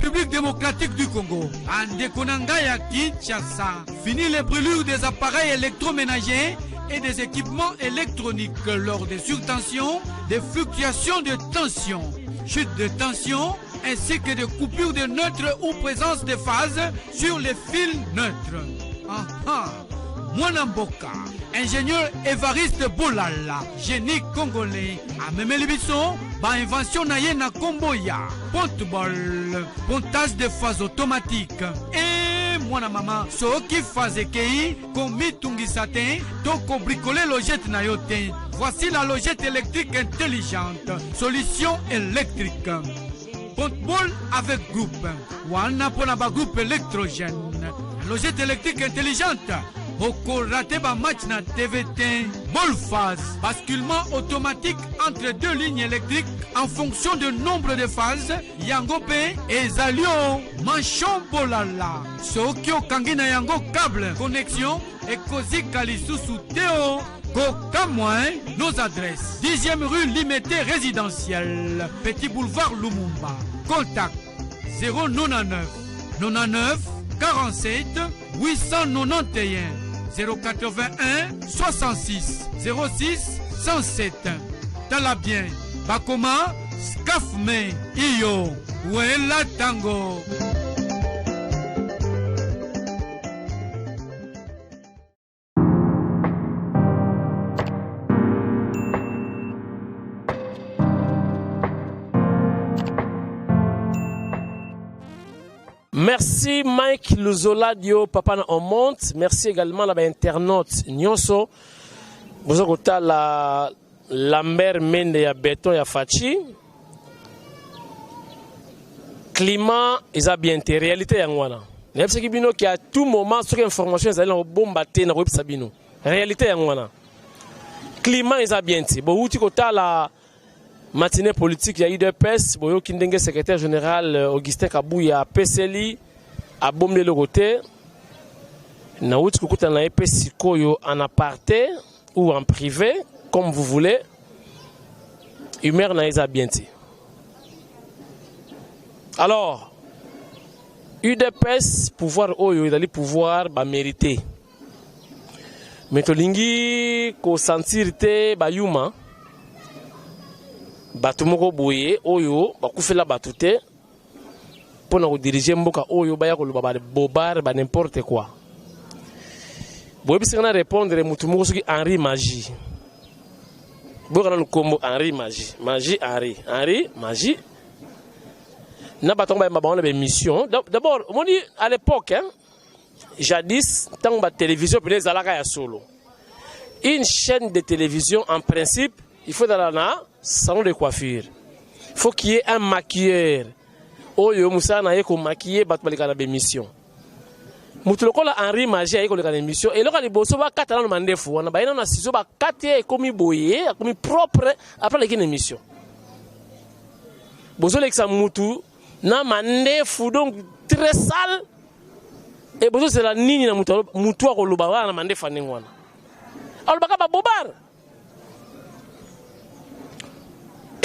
République démocratique du Congo. Ande Konangaya Kinshasa. Fini les brûlures des appareils électroménagers et des équipements électroniques lors des surtensions, des fluctuations de tension, chute de tension, ainsi que des coupures de neutres ou présence de phase sur les fils neutres. Mwanamboka, ingénieur Évariste Bolala, génie congolais, a même l'ébisson, invention naye na Komboya, ponte-bol, pontage de phase automatique. Et mwana maman, so qui phase kei, komi tungisate, toko bricoler logette na yote. Voici la logette électrique intelligente, solution électrique. Ponte-bol avec groupe, wana ponaba groupe électrogène. Logette électrique intelligente. Oko raté ba match na TVT. Bolphase, basculement automatique entre deux lignes électriques en fonction du nombre de phases. Yangope et Zalio. Manchon Bolala. Sokyo Kangina Yango câble. Connexion et Kozi Kalisusu Théo. Kokamouin, nos adresses. 10e rue Limité résidentielle. Petit boulevard Lumumba. Contact 099 99 47 891 081 66 06 107. Talabien, Bakoma, Skafme, Iyo, Wela Tango. Merci Mike Luzola Dio Papa on monte. Merci également la internaute Nyonso. Bozokota la Lambert Mende ya Béton ya Fachi. Climat ils bien été réalité yangwana. N'est-ce que bino qui à tout moment sur information ils allaient bombarder na web sabino. Réalité yangwana. Climat ils bien été. Bon outi kota la matinée politique, il y a eu deux PES, Boyo Kindenge, secrétaire général Augustin Kabouya, PCLI, à Bombe le côté. Na outi kukuta na EPS Koyo en aparté ou en privé, comme vous voulez. Humeur na isa bienti. Alors, UDPS, pouvoir Oyo, il a pouvoir ba mériter. Mais tolingi ko sentirité ba yuma. Batumoko boye oyo bakufela batute pona ko diriger mboka oyo baya ko luba bobar ba n'importe quoi. Boye bisana répondre mutumoko soki Henri Magie. Bokana no kombo Henri Magie. Magie Henri Magie. Na batonga ba ba mission. D'abord, on dit à l'époque hein, jadis tant ba télévision peut ezalaka ya solo. Une chaîne de télévision en principe, il faut dans la salon de coiffure. Il faut qu'il y ait un maquilleur. Oyo Moussa na yeko maquiller bat balika na émission. Mutulokola Henri Magie yeko na émission et loka liboso ba katana no mandefu wana ba ina na siso ba katie komi boye, komi propre après les émission. Bozo leksa mutu na mandefu donc très sale et bozo c'est la nini na mutu ko luba wana mandefa ningwana. Alors baka ba bobar.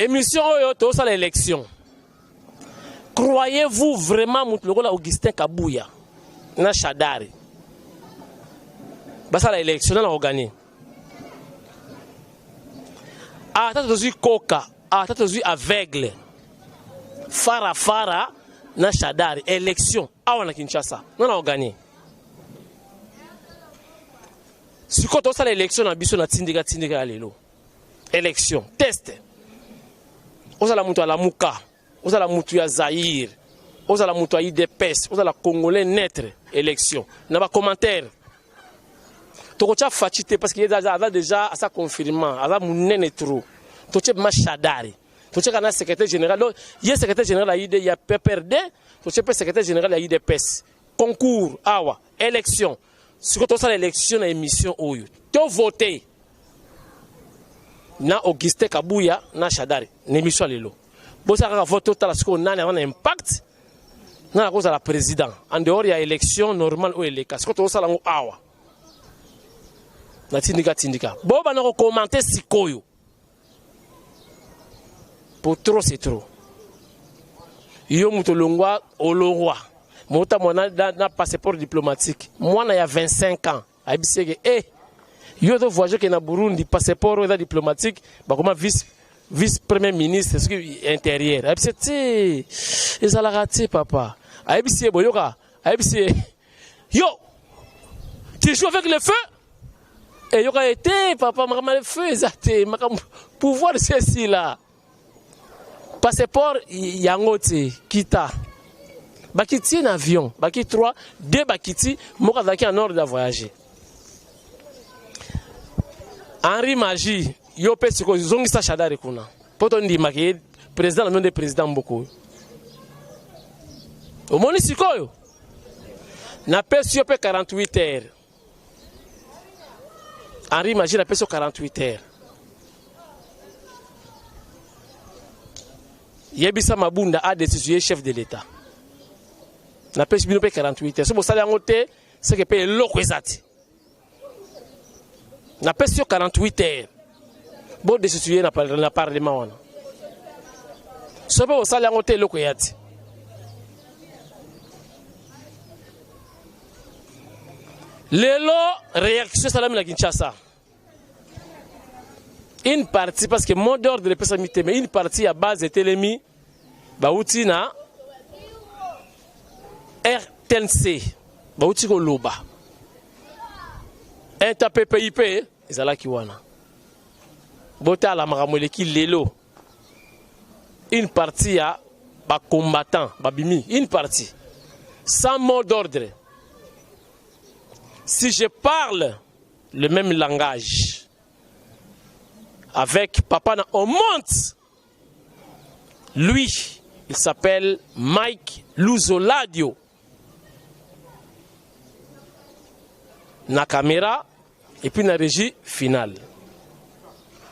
Émission Oyo, ça l'élection. Croyez-vous vraiment Moutlogola Augustin Kabouya na Chadari? Basa l'élection, on a gagné. Ah, t'as toujours Coca, ah, t'as toujours aveugle. Fara na Chadari, élection. Ah, on a Kinshasa, on a gagné. Si quand on a l'élection, on a besoin de tindika lelo. Élection, test. Osala mutu ala muka, osala mutu ya Zaïre, osala mutu ya IDPS, osala Congolais naître élection. N'a pas commentaire. Tokocha fatité parce qu'il y a déjà à sa confirmant, à la mounene trop. Toche Machadari. Toche kana secrétaire général, il y a secrétaire général à ID, il y a PPRD, toche secrétaire général à IDPS. Concours, awa, élection. Si quand on a l'élection à émission oyo, to voter. Na Augustin Kabouya na Chadari n'émission lelo bosa ka vote total ce qu'on a un impact na cause à la président en dehors il y a élection normale ou élection ce qu'on sala ngo awa na tindika bo ba na ko commenter sikoyo pour trop c'est trop yo mutolongwa olongwa mota mona na passeport diplomatique moi na ya 25 ans abiseke yo to voyager que na Burundi passeport da diplomatique ba comme vice premier ministre ce qui intérieur abiseke ezala raté papa abiseke boyoka abiseke yo tu joues avec le feu et yoka été papa mama le feu exacté pouvoir ceci là passeport yangote kita bakiti un avion baki 3 2 bakiti moka zaki en ordre de voyager Henri Magie yo pesi ko zongisa shadare kuna poto ndima ke président la nom de président mboko omoni sikoyo na pesi yo pe 48 heures Henri Magie na pesi 48 heures Yebisa Mabunda a décidé chef de l'État. Na pesi bino pe 48 heures. So bo sala ngote c'est que pe loko ezati. Na pesi 48 heures. Bo décidé na parlement wana. So bo sala ngote loko yati. Lelo réaction salami na Kinshasa. Une partie, parce que mon ordre de personne mais une partie à base de Télémi, Baouti na RTNC, Baouti ko loba. Un tapé PIP, ezala kiwana. Bota la maramole ki lelo. Une partie à ba combattant, babimi, une partie. Sans mot d'ordre. Si je parle le même langage, avec papa, on monte. Lui, il s'appelle Mike Luzoladio. Na caméra et puis na régie finale.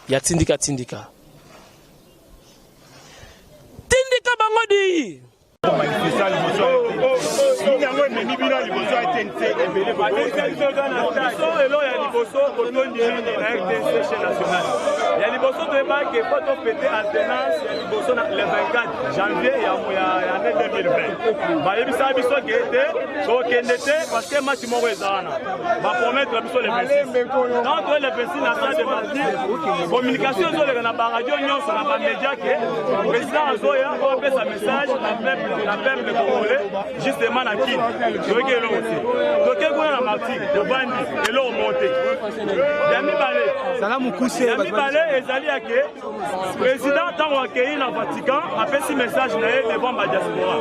Il y a Tindika. Tindika Bangodi. Il y a les bossons de bac qui faut péter alternance, il y a les bossons le 24 janvier et l'année 2020. Bah, il y a des bossons qui étaient, parce que match mon rézana. Va promettre le 26. Entre les 26 na salle de parti, communication sur les radio union sur la média que le président Azoya a fait sa message la peuple congolais justement à qui. Donc il est là aussi. Donc il y a un marti de bandi et là on monte. Yami Balé. Salam Koussé. Yami Balé ezali ake président tant accueilli dans Vatican a fait ce message là devant la diaspora.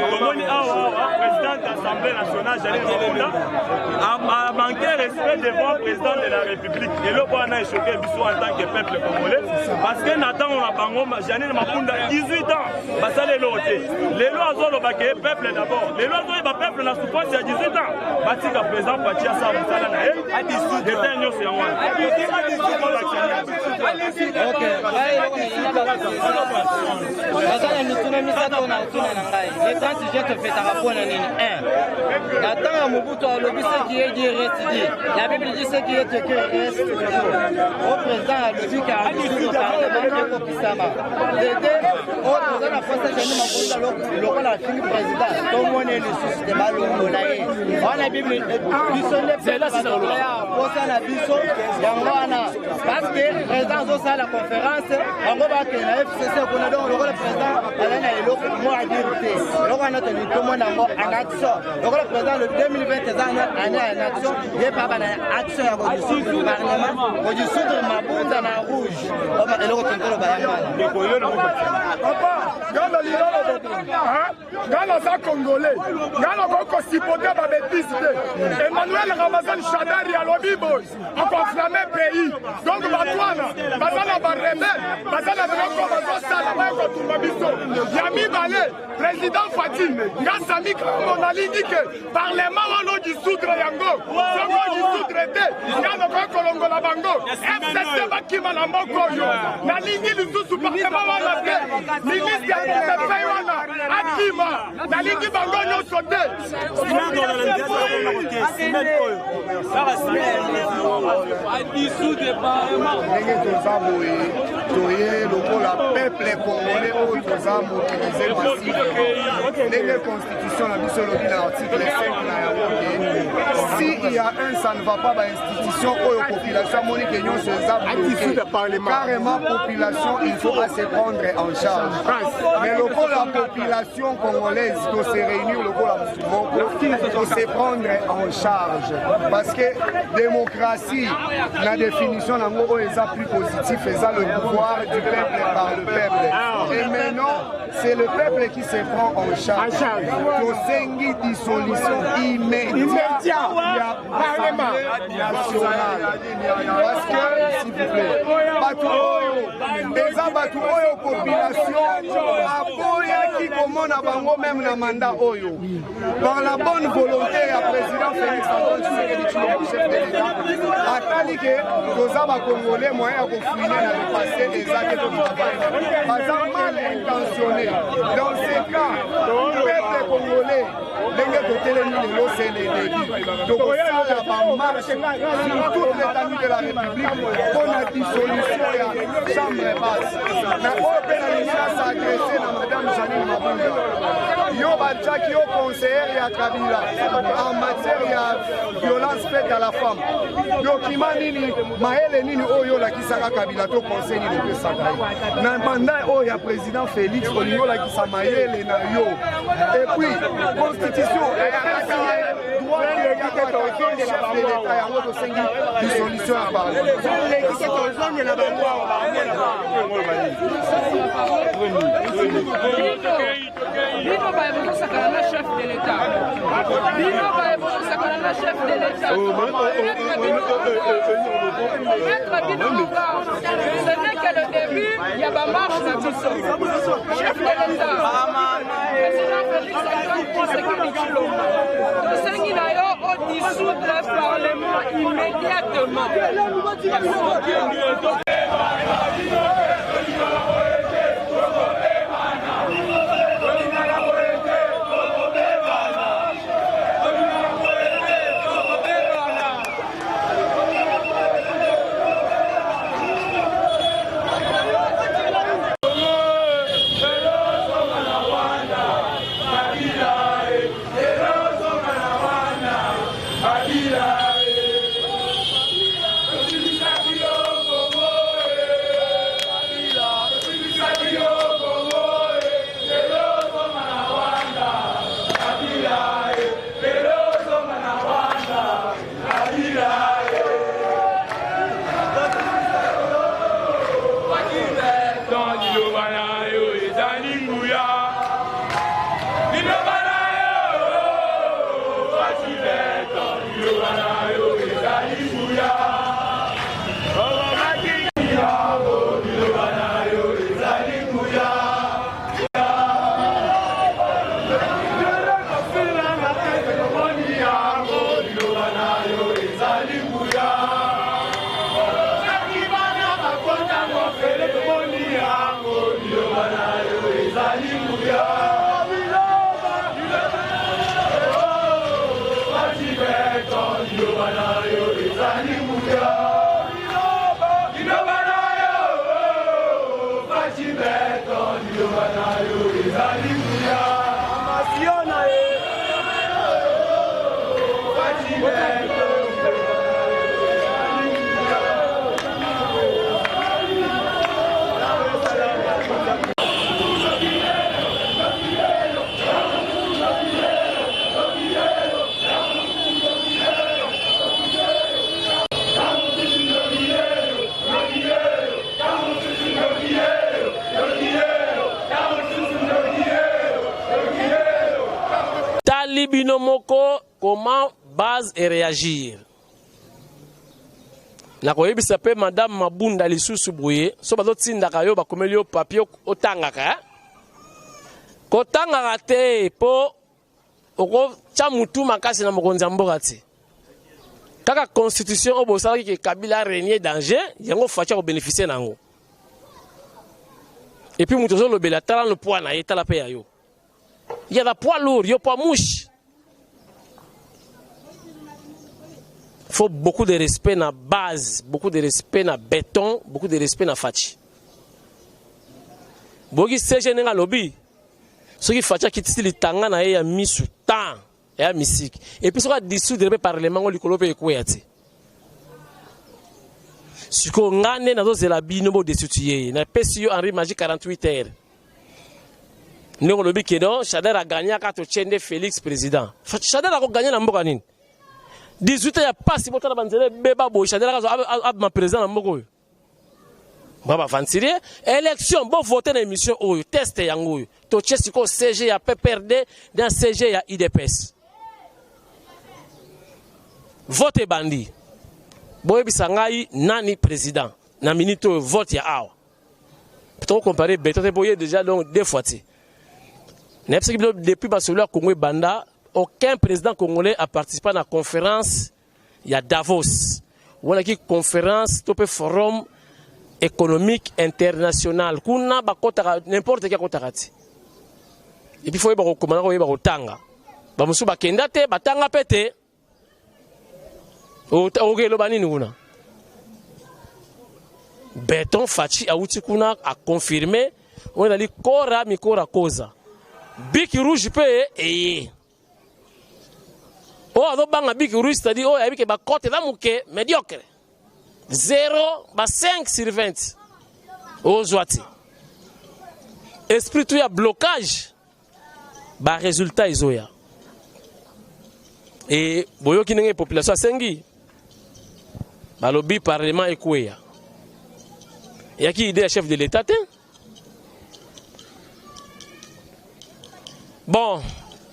Komoni awa président de l'Assemblée nationale Jalil Makounda a manqué respect devant le président de la République. Et là on a choqué biso en tant que peuple congolais parce que Nathan on a bango Jalil Makounda 18 ans basale loté. Les lois ont le baquet peuple d'abord. Les lois ont le peuple na souffrance il y a 18 ans. Batika président Patia sa musala na e a dissoudre des nyos ya wana. OK. Bazana mituna misato na tuna na ngai. Les 30 sujets te fait rapport na nini 1. Natanga Mobutu alobi ce qui est dit reste dit. La Bible dit ce qui est que reste. Au président alobi ka dissoudre parlement ko kisama. Dede au président na force Jalil Makounda lokola fini président. To mone le souci de balongo na ye. Wana Bible biso le c'est là c'est ça posa na biso yango wana parce que président zo sala conférence yango ba ke na FCC kuna donc le président ala na eloko mo a dire te loko na to ni to mo na ngo en action le président le 2020 ans année en action ye pa ba na action ya ko dissoudre parlement ko dissoudre mabunda na rouge o ma eloko tentelo ba yanga ko yo na papa gana lilolo bobo gana za congolais gana ko sipoter ba bêtise Emmanuel Ramazan Shadari à l'Obibo a confirmé pays. Donc, Batouana, Bazana Barrebe, Bazana Broko, Bazana Broko, Toumabiso, Yami Balé, président Fatih, Gassami Kamonali dit que Parlement Wano dissoudre Yango, Yango dissoudre Té, Yanoko Kolongo Labango, FCC Bakima Lamboko, Nalingi Lusu Parlement Wana Té, ministre de Paywana, Akima, Nalingi Bango Nyo Sote. ndenge toza boye toye lokola peuple congolais oyo toza mobilize massive ndenge constitution na biso elobi na article 5 na yango ke si il y a un ça ne va pas bainstitution oyo population amoni ke nyonso eza bloqué carrément population il faut se prendre en charge mais lokola population congolaise to se réunir lokola mutu moko to se prendre en charge parce que démocratie la définition nango oyo eza plus positif eza le pouvoir du peuple par le peuple et maintenant c'est le peuple qui se prend en charge tosengi dissolution immédiate ya parlement national parce que s'il vous plaît bato oyo eza bato oyo population aboyaki komona bango même na mandat oyo par la bonne volonté ya président Félix Antoine Tshisekedi Tshilombo chef de l'État atali ke toza bakongolais moyen ya kofuine na le passé eza ke totravaille baza mal intentionné dans ces cas peuple congolais ndenge totelemi lelo c'est le début tokosala bamarche sur toute l'étendue de la République mpona dissolution ya chambre basse na oyo mpe nalingi nasa agressé na madame Janine Mabunda yo batiaki yo conseillère ya Kabila en matière ya violence faite à la femme document nini mayele nini oyo olakisaka Kabila to conseil nini opesaka ye na mandat oyo ya président Félix olingi olakisa mayele na yo et puis constitution droit de chef de l'État yango tosengi dissolution ya parlement Bino ba evo sakana na chef de l'État. Bino ba evo sakana na chef de l'État. Maître Bino Monga, ce n'est que le début, il y a ma marche na biso. Chef de l'État. Président Félix Antoine Tshisekedi Tshilombo. Tosengi na yo au dissoudre le Parlement immédiatement. Binomoko, comment base et réagir? Na koyebisa pe madame Mabunda lisusu boye so bazotindaka yo bakomeli yo papier otangaka kotangaka te po oko cha mutu makasi na mokonzi mboka te kaka constitution obosalaki ke Kabila régner danger yango facha ko bénéficier nango et puis mutu zo lobela tala le poids na yeta la pe ya yo il y a la poids lourd yo poids mouche faut beaucoup de respect na base, beaucoup de respect na béton, beaucoup de respect na fachi. Bogi CG nenga lobby. Ce qui facha kitisi litanga na ya misu tan ya musique. Et puis soit dissoudre le parlement on likolo pe ekweyati. Siko ngane na zo zela bino bo destituer. Na pesi yo Henri Magie 48 heures. Nengo lobby kedo Chader a gagné ka to chende Félix président. Chader a ko gagné na mboka nini? 18 ans ya passe botala banzele beba bo Chader a ma président na mboka. Baba Vansiri, élection, bon voter dans l'émission, test yango. To chesiko CG ya PPRD, dans CG ya IDPS. Vote bandi. Boye bisangai nani président. Na minito vote ya awa. Peut-on comparer Beto te boye déjà donc 2 fois. Depuis Basolo Congo Banda, aucun président congolais a participé à la conférence ya Davos. On a qui conférence, topé forum économique international kuna bakota n'importe quel kotakati et puis faut ba recommander ko ba kotanga ba musu ba kenda te batanga pete o okelo banini kuna Béton fachi auti kuna a confirmé on a dit kora mikora koza biki rouge pe eye o ado banga biki rouge c'est-à-dire o yabike ba kote da muke médiocre 0, 5 sur 20. Au Zouati. Esprit tout y a blocage. Bah résultat isoya. Et boyo qui n'est population sengi. Bah lobby parlement ekouya. Y a qui idée chef de l'État? Bon,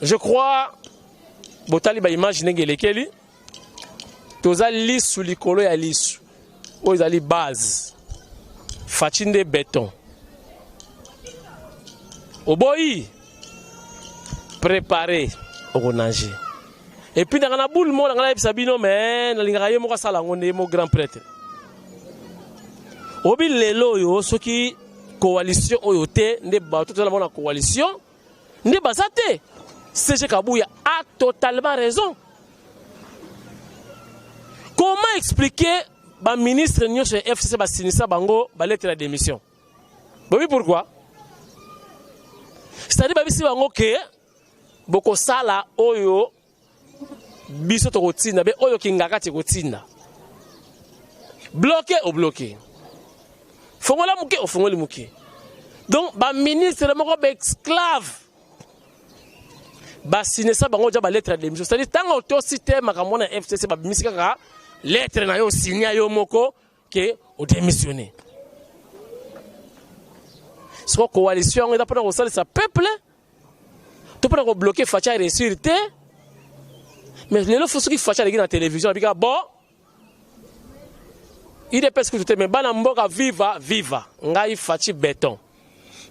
je crois botali ba imaginer gelekeli. Toza lis sous likolo ya lisu. Ils ont base, fatine de béton. Au boy, préparé au nager. Et puis dans la boule, moi, dans la sabino, mais dans l'ingaye, moi, ça l'angonne, mon grand prêtre. Au bil lelo yo, ceux qui coalition oyote, ne bateau tout le monde en coalition, ne basate. CG Kabouya a totalement raison. Comment expliquer? Ba ministre nyo chez FCC ba sinisa bango ba lettre de démission. Bobi pourquoi? C'est-à-dire ba bisi bango ke boko sala oyo biso to kotinda be oyo kingaka ti kotinda. Bloqué ou bloqué. Fongola muke ou fongoli muke. Donc ba ministre moko ba esclave. Ba sinisa bango ja ba lettre de démission. C'est-à-dire tant auto cité makamona FCC ba bimisika ka lettre na yo signé yo moko que o démissionné. Ce que coalition est d'après sa peuple, tout pour bloquer Facha et réussir. Mais les gens qui Facha dans la télévision, ils disent bon, il est parce que tout est mais banamboka viva viva. Ngai Fachi béton.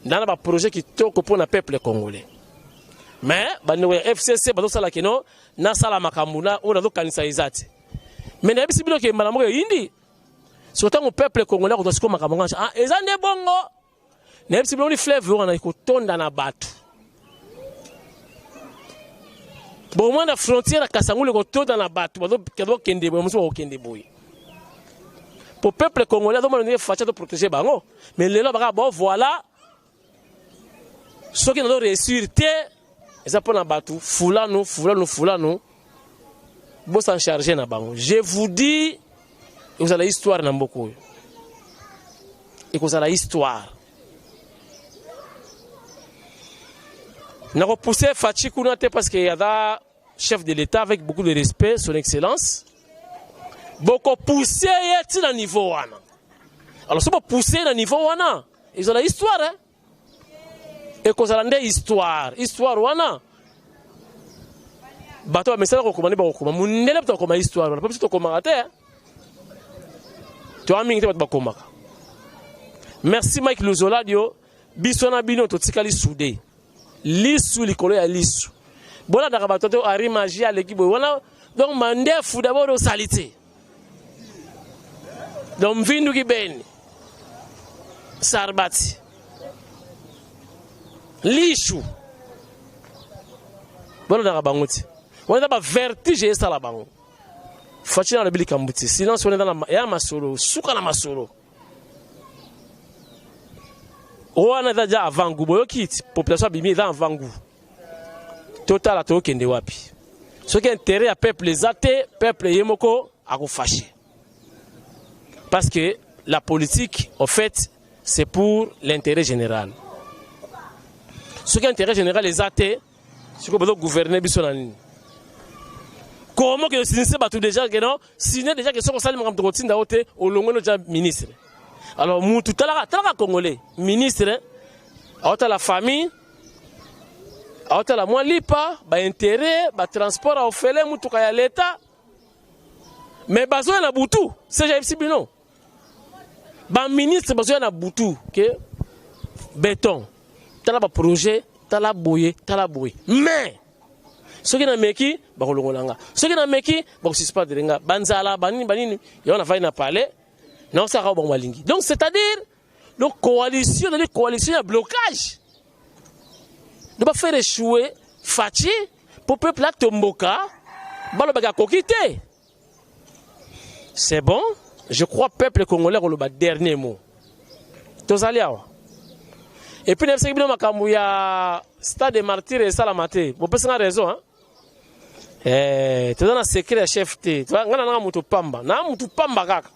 Dans un projet qui toque pour le peuple congolais. Mais bano FCC bato sala kino na sala makamuna on a do kanisa izati. Mais n'a pas que madame indi surtout mon peuple congolais doit se comme makamanga ah ezane bongo n'a pas on fleuve on a ko tonda na batu bon moi na frontière à Kasangulu ko tonda na batu bato kedo kende bo muso kende boy pour peuple congolais doit demander facha de protéger bango mais les là bon voilà ce qui nous réussir té ça pour na batu fulano bon s'en charger na bango. Je vous dis, vous avez l'histoire na mboko. Et vous avez l'histoire. N'a pas poussé Fachi Kounate parce qu'il y a un chef de l'État avec beaucoup de respect, son excellence. Beaucoup poussé yeti na niveau wana. Alors si vous poussez na niveau wana, ils ont l'histoire hein. Et vous avez l'histoire, histoire wana. Bato mais ça recommandé ba recommandé mon élève to comme histoire pas plutôt comme rater tu as mingi ba komaka merci Mike Luzola dio bisona bino to tikali soudé lisu likolo ya lisu bona daga bato to Henri Magie à l'équipe voilà donc mandefu d'abord au salité donc vindu ki ben sarbati lishu bona daga banguti on a pas vertige ça là-bas. Fachi na lobili kambuti. Silence on est dans la ya masolo, suka na masolo. Oana daja avangu boyo kit, population bimi dans avangu. Total ato kende wapi. Ce qui est intérêt à peuple zate, peuple yemoko a fâché. Parce que la politique, en fait, c'est pour l'intérêt général. Ce qui est intérêt général, les athées, c'est qu'on peut gouverner bisonani. Comment que le sinistre bat tout déjà que non, signer déjà que ce qu'on s'allume comme routine d'aote au long de déjà ministre. Alors nous tout à l'heure congolais, ministre, à la famille, à la moins lipa, ba intérêt, ba transport à offrir mutu kaya l'État. Mais besoin na butu, c'est j'ai bino. Ba ministre besoin na butu, que béton. Tala ba projet, tala boye. Mais ce qui na meki, ba kolongolanga. Ce qui na meki, ba suspendre nga. Banzala banini, yona va na parler. Non ça ba malingi. Donc c'est-à-dire la coalition, à blocage. Ne pas faire échouer Fachi pour peuple là Tomboka, balobaga kokité. C'est bon, je crois peuple congolais le dernier mot. Tozaliawa. Et puis n'importe qui makambu ya stade de martyrs et salamate. Vous pensez raison hein? Tu as un secret chef T. Tu as ngana mutu pamba. Na mutu pamba kaka.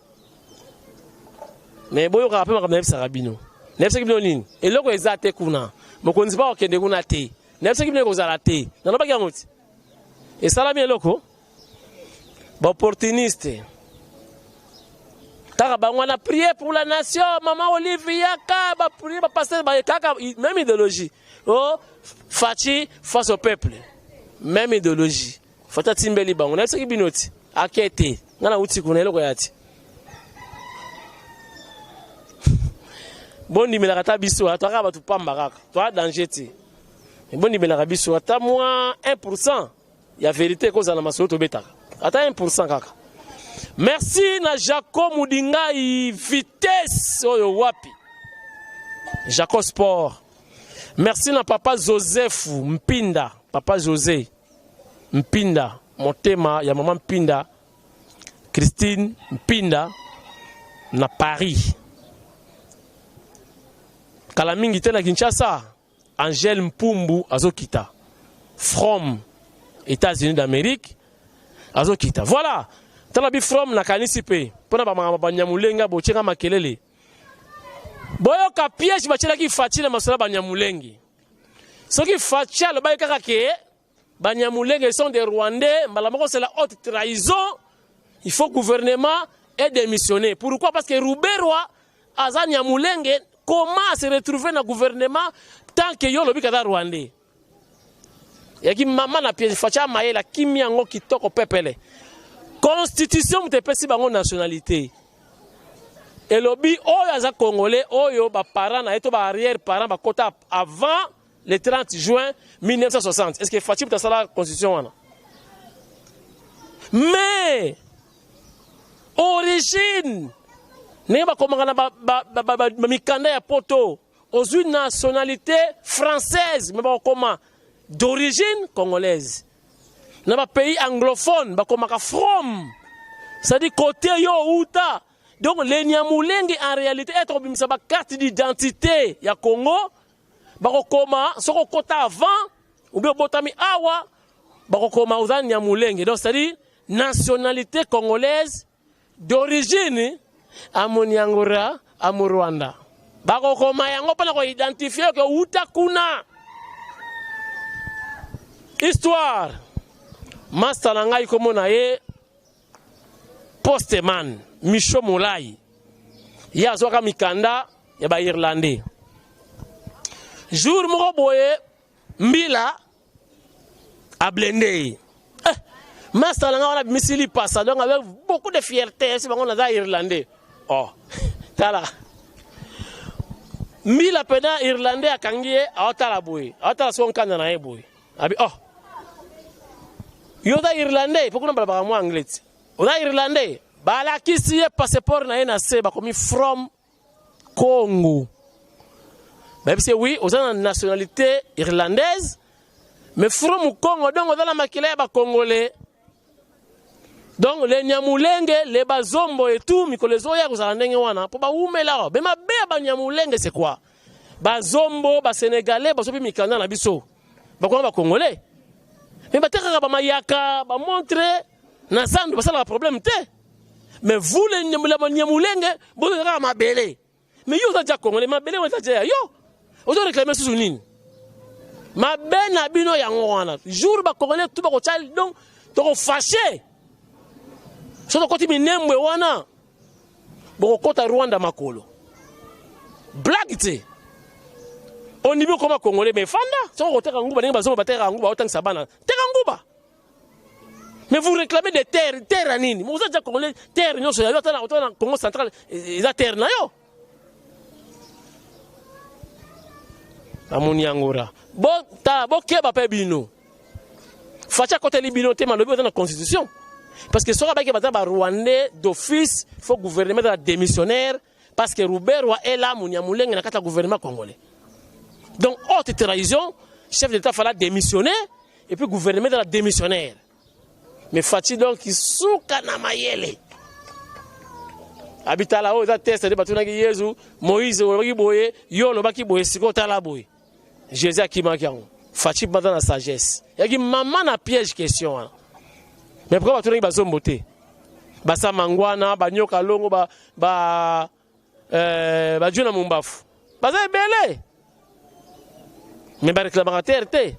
Mais boyo ka pema comme Sarabino. N'importe qui nini. Et loko ezate kuna. Mokonzi ba okende kuna te. N'importe qui kozala te. Na ba kiamuti. Et salami loko. Ba opportuniste. On a prié pour la nation, maman Olivia, ba prié, ba pasteur, ba kaka, même idéologie. Oh, Fachi face au peuple. Même idéologie. Fata timbeli ba, on a ce qui binoti. Akete. Ngana uti kuna eloko yati. Bon ni melakata biso, ataka ba tu pamba kaka. Toi danger ti. Bon ni melakata biso, ata moins 1%. Il y a vérité cause na maso to beta. Ata 1% kaka. Merci na Jaco Moudingai vitesse oyo wapi. Jaco Sport. Merci na papa Joseph Mpinda, papa José Mpinda, motema ya maman Mpinda, Christine Mpinda na Paris. Kalamingi tena Kinshasa, Angèle Mpumbu azokita. From États-Unis d'Amérique azokita. Voilà. Talabi from na kanisipe pona ba banyamulenga bocheka makelele boyo ka piège bachela ki fatile masola banyamulengi soki fatia le ba kaka ke banyamulenga sont des Rwandais malamoko c'est la haute trahison. Il faut gouvernement et démissionner. Pourquoi? Parce que Ruberwa aza nyamulenge comment se retrouver dans gouvernement tant que yo lobi kata Rwandais yaki mama na piège fatia mayela kimia ngo kitoko pepele. Constitution de pesi bango nationalité. Et lobby oyo aza congolais oyo ba parents na eto ba arrière parents ba kota avant le 30 juin 1960. Est-ce que Fachi ta la constitution wana? Mais origine ne ba komanga ba mikanda ya poto aux une nationalité française mais ba comment d'origine congolaise. Dans les pays anglophones, comme from, c'est-à-dire côté yo uta. Donc les Nyamulenge en réalité être comme ça carte d'identité ya Congo, bakoma soko kota avant ou bien botami awa, bakoma uzan Nyamulenge. Donc c'est-à-dire nationalité congolaise d'origine amoniangora amurwanda. Bakoma yango pona ko identifier que uta kuna. Histoire Master Nangai Komonaye Postman Micho Molai ya zoka mikanda ya ba Irlandais jour moko boye mbila a blendé Master Nangai wana misili passa donc avec beaucoup de fierté c'est bango na Irlandais oh tala mbila pena Irlandais akangie awatala boye awatala son kanda na boye abi oh Yoda Irlandais, pourquoi on parle pas anglais? Oda Irlandais, bala kisi passeport na ena se ba komi from Congo. Même si oui, on a une nationalité irlandaise, mais from Congo donc on a la makila ba congolais. Donc les Nyamulenge, les Bazombo et tout, Mikolezo ya kozala ndenge wana, po ba umela. Mais ma be ba Nyamulenge c'est quoi? Bazombo, ba Sénégalais, ba sopi mikanda na biso. Ba kwa ba Congolais. Mais ba teka ba mayaka, ba montrer na zandu ba sala problème te. Mais vous les Nyamulenge, bo ka ma belé. Mais yo za Congolais, ma belé wa za yo. Ozo réclamer sous nini? Ma ben na bino yango wana. Jour ba Congolais tout ba ko chal donc to fâché. Soto koti minembwe wana boko kota Rwanda makolo. Blague te. On niveau comme Congolais mais fanda. Soto kota nguba ninga bazo batera nguba otang sabana. Teka nguba. Mais vous réclamez des terres, terre nini? Vous êtes déjà Congolais, terre nyoso ya otana otana Congo central, eza terre na yo. Amoni angora. Bo keba pe bino. Facha côté libino te malobi dans la constitution. Parce que sera baki bata ba Rwandais d'office, faut gouvernement de la démissionnaire parce que Roubert est là Munyamulenge na kata gouvernement congolais. Donc haute trahison, chef d'État fallait démissionner et puis gouvernement de la démissionnaire. Mais Fati donc qui souka na mayele. Habita là haut za test de batuna ki Yesu, Moïse baki boye, yo lo baki boye siko tala boye. Jésus akimaki yango. Fati bata na sagesse. Yaki maman na piège question. Mais pourquoi tu n'as pas zomboté? Basa mangwana, banyoka longo, juna mumbafu. Basa belé. Mais ba réclamateur te.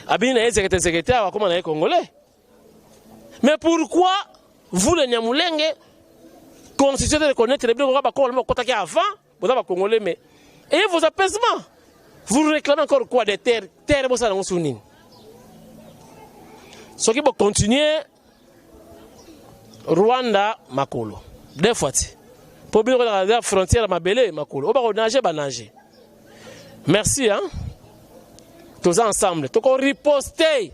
Abini na secrétaire comme on est congolais. Mais pourquoi vous les Nyamulenge constitution de reconnaître les blancs ba ko kota ki avant, vous ba congolais mais et vos apaisements. Vous réclamez encore quoi des terres, terres bossa na sounine. Ce qui va continuer Rwanda makolo. Deux fois. Pour bien regarder la frontière mabele makolo. On va nager ba nager. Merci hein. Tous ensemble. Tu qu'on riposter.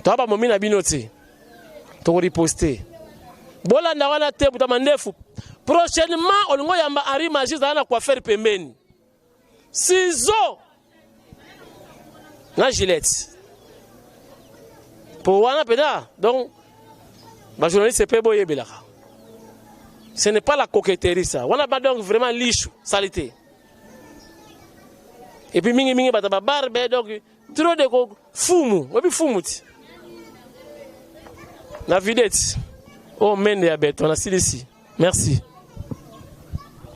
Tu vas momi na binoti. Tu qu'on riposter. Bola na wana te buta mandefu. Prochainement on ngo yamba Henri Magis na quoi faire pembeni. Ciseaux. Na Gillette. Pour wana peda. Donc ma journaliste c'est pas boye belaka. Ce n'est pas la coquetterie ça. On a pas donc vraiment lichou, saleté. Et puis mingi bata barbe donc trop de fumu, obi fumuti. Na vidette. Oh mende ya bête, on a ici. Merci.